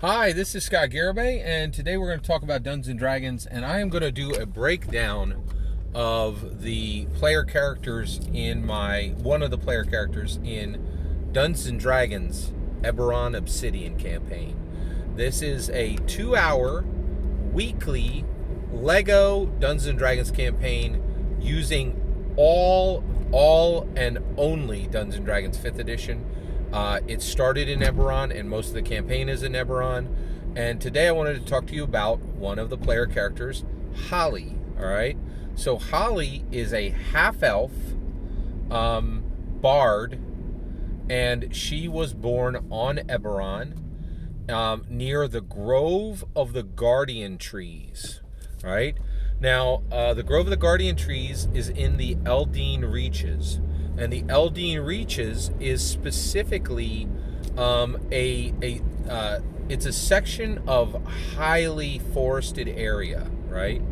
Hi, this is Scott Garibay, and today we're going to talk about Dungeons and Dragons, and I am going to do a breakdown of the player characters in one of the player characters in Dungeons and Dragons Eberron Obsidian campaign. This is a 2-hour weekly Lego Dungeons and Dragons campaign using all and only Dungeons and Dragons 5th edition. It started in Eberron, and most of the campaign is in Eberron. And today I wanted to talk to you about one of the player characters, Holly. All right. So Holly is a half-elf bard, and she was born on Eberron, near the Grove of the Guardian Trees. All right. Now, the Grove of the Guardian Trees is in the Eldeen Reaches. And the Eldeen Reaches is specifically it's a section of highly forested area, right?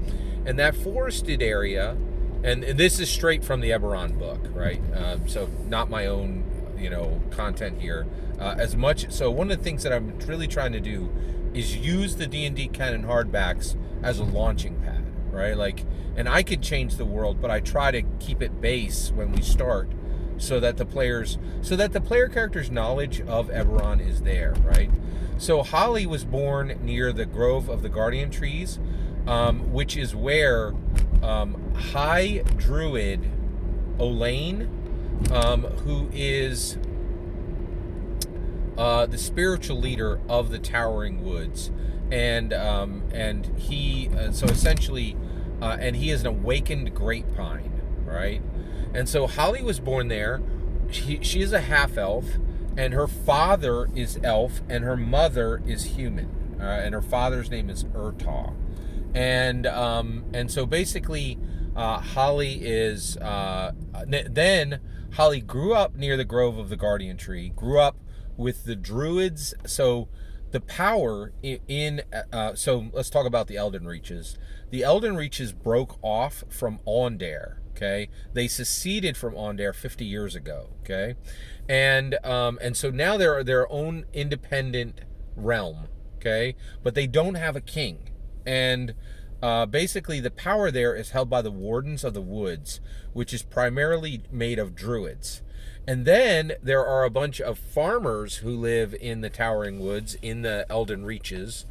And that forested area, and this is straight from the Eberron book, right? So not my own, content here. So one of the things that I'm really trying to do is use the D&D canon hardbacks as a launching pad, right? And I could change the world, but I try to keep it base when we start, so that the player character's knowledge of Eberron is there, right? So Holly was born near the Grove of the Guardian Trees, which is where High Druid Olaine, who is the spiritual leader of the Towering Woods, and he he is an awakened grapevine, right? And so Holly was born there. She is a half-elf, and her father is elf, and her mother is human, and her father's name is Urtaw. And so basically, Holly is then Holly grew up near the Grove of the Guardian Tree, grew up with the druids. So the power so let's talk about the Elden Reaches. The Elden Reaches broke off from Aundair. Okay, they seceded from Aundair 50 years ago. Okay, and so now they're their own independent realm. Okay, but they don't have a king, and basically the power there is held by the Wardens of the Woods, which is primarily made of druids. And then there are a bunch of farmers who live in the Towering Woods, in the Elden Reaches,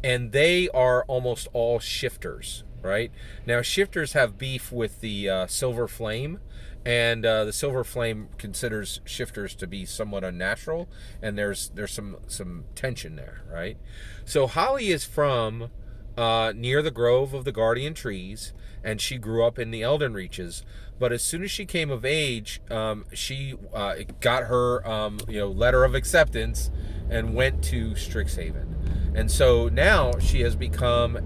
and they are almost all shifters, right? Now, shifters have beef with the Silver Flame, and the Silver Flame considers shifters to be somewhat unnatural, and there's some tension there, right? So Holly is from near the Grove of the Guardian Trees, and she grew up in the Elden Reaches. But as soon as she came of age, she got her letter of acceptance and went to Strixhaven. And so now she has become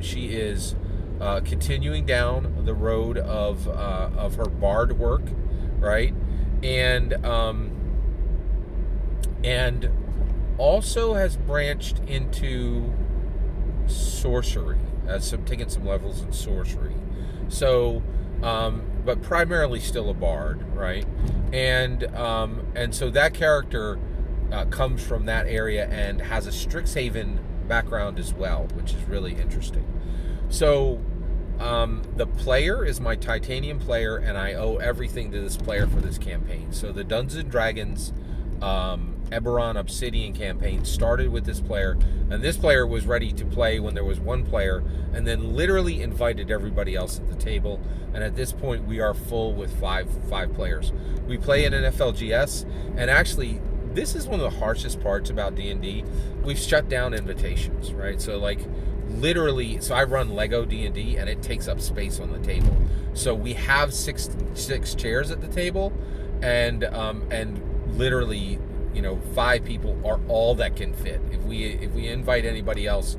she is continuing down the road of her bard work, right? And also has branched into sorcery, taken some levels in sorcery. So, but primarily still a bard, right? And so that character comes from that area and has a Strixhaven background as well, which is really interesting. So the player is my Titanium player, and I owe everything to this player for this campaign. So the Dungeons and Dragons Eberron Obsidian campaign started with this player, and this player was ready to play when there was one player, and then literally invited everybody else at the table. And at this point, we are full with five players. We play in an FLGS, and actually, this is one of the harshest parts about D&D. We've shut down invitations, right? So literally, so I run Lego D&D, and it takes up space on the table. So we have six chairs at the table, and literally, 5 people are all that can fit. If we invite anybody else,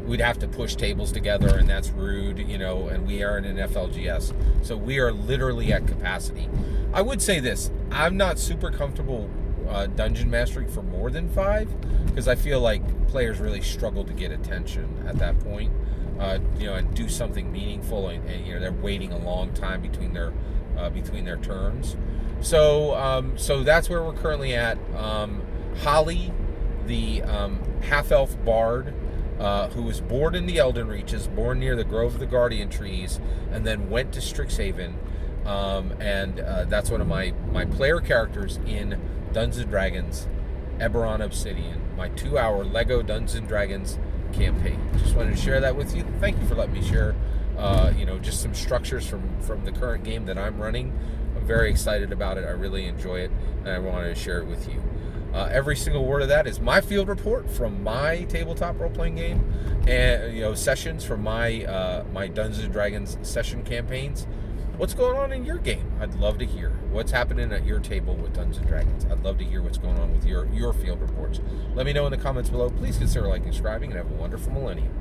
we'd have to push tables together, and that's rude, and we are in an FLGS. So we are literally at capacity. I would say this: I'm not super comfortable dungeon mastering for more than 5, because I feel like players really struggle to get attention at that point, and do something meaningful, and they're waiting a long time between their turns. So that's where we're currently at. Holly, the half-elf bard who was born in the Elden Reaches, born near the Grove of the Guardian Trees, and then went to Strixhaven. That's one of my player characters in Dungeons & Dragons, Eberron Obsidian, my 2-hour Lego Dungeons & Dragons campaign. Just wanted to share that with you. Thank you for letting me share, just some structures from the current game that I'm running. I'm very excited about it. I really enjoy it, and I wanted to share it with you. Every single word of that is my field report from my tabletop role-playing game, and sessions from my my Dungeons & Dragons session campaigns. What's going on in your game? I'd love to hear what's happening at your table with Dungeons & Dragons. I'd love to hear what's going on with your field reports. Let me know in the comments below. Please consider liking, subscribing, and have a wonderful millennium.